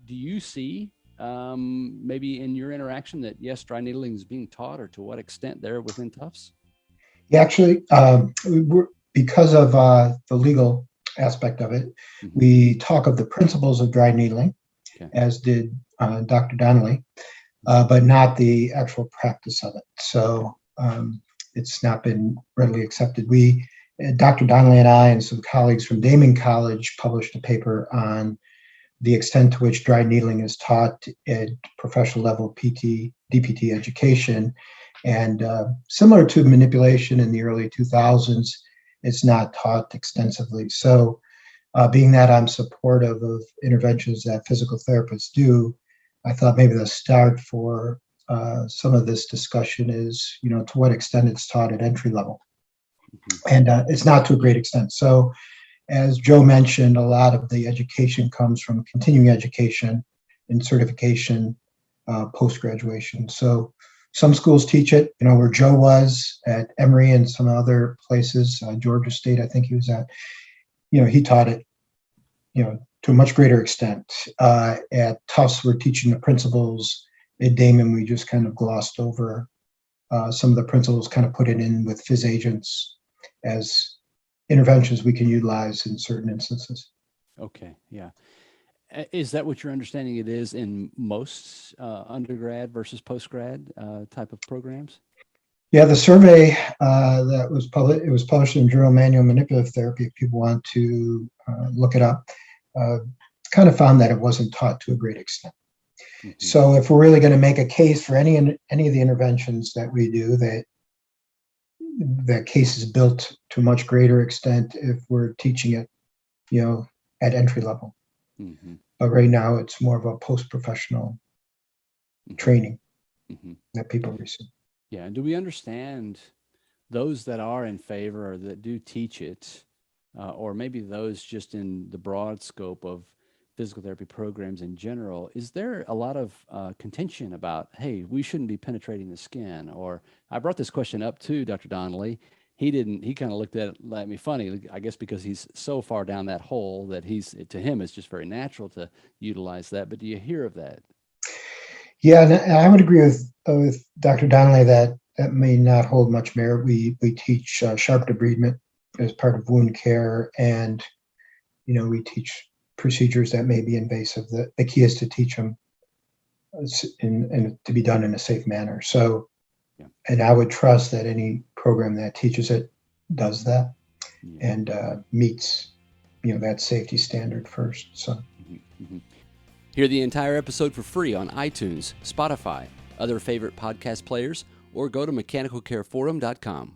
do you see maybe in your interaction that yes, dry needling is being taught, or to what extent there within Tufts? Yeah, actually, because of the legal aspect of it, Mm-hmm. we talk of the principles of dry needling, Okay. as did Dr. Donnelly, but not the actual practice of it. So it's not been readily accepted. Dr. Donnelly and I and some colleagues from Damon College published a paper on the extent to which dry needling is taught at professional level DPT education. And similar to manipulation in the early 2000s, it's not taught extensively. So being that I'm supportive of interventions that physical therapists do, I thought maybe the start for some of this discussion is, to what extent it's taught at entry level. Mm-hmm. And it's not to a great extent. So as Joe mentioned, a lot of the education comes from continuing education and certification post-graduation. So some schools teach it, where Joe was at Emory and some other places, Georgia State, I think he was at, he taught it, to a much greater extent. At Tufts, we're teaching the principles. At Damon, we just kind of glossed over some of the principles, kind of put it in with phys agents as interventions we can utilize in certain instances. Okay, yeah. Is that what you're understanding it is in most undergrad versus postgrad type of programs? Yeah, the survey that was published, it was published in Journal Manual Manipulative Therapy, if people want to look it up, kind of found that it wasn't taught to a great extent. Mm-hmm. So if we're really going to make a case for any of the interventions that we do, that case is built to a much greater extent if we're teaching it, at entry level. Mm-hmm. But right now it's more of a post-professional training that people receive. Yeah, and do we understand those that are in favor or that do teach it, or maybe those just in the broad scope of physical therapy programs in general? Is there a lot of contention about, hey, we shouldn't be penetrating the skin? Or I brought this question up to Dr. Donnelly. He kind of looked at me funny, I guess, because he's so far down that hole that to him, it's just very natural to utilize that. But do you hear of that? Yeah, and I would agree with Dr. Donnelly that may not hold much merit. We teach sharp debridement as part of wound care, and we teach procedures that may be invasive. The key is to teach them and to be done in a safe manner. So, yeah. And I would trust that any program that teaches it does that, and meets that safety standard first. So. Hear the entire episode for free on iTunes, Spotify, other favorite podcast players, or go to mechanicalcareforum.com.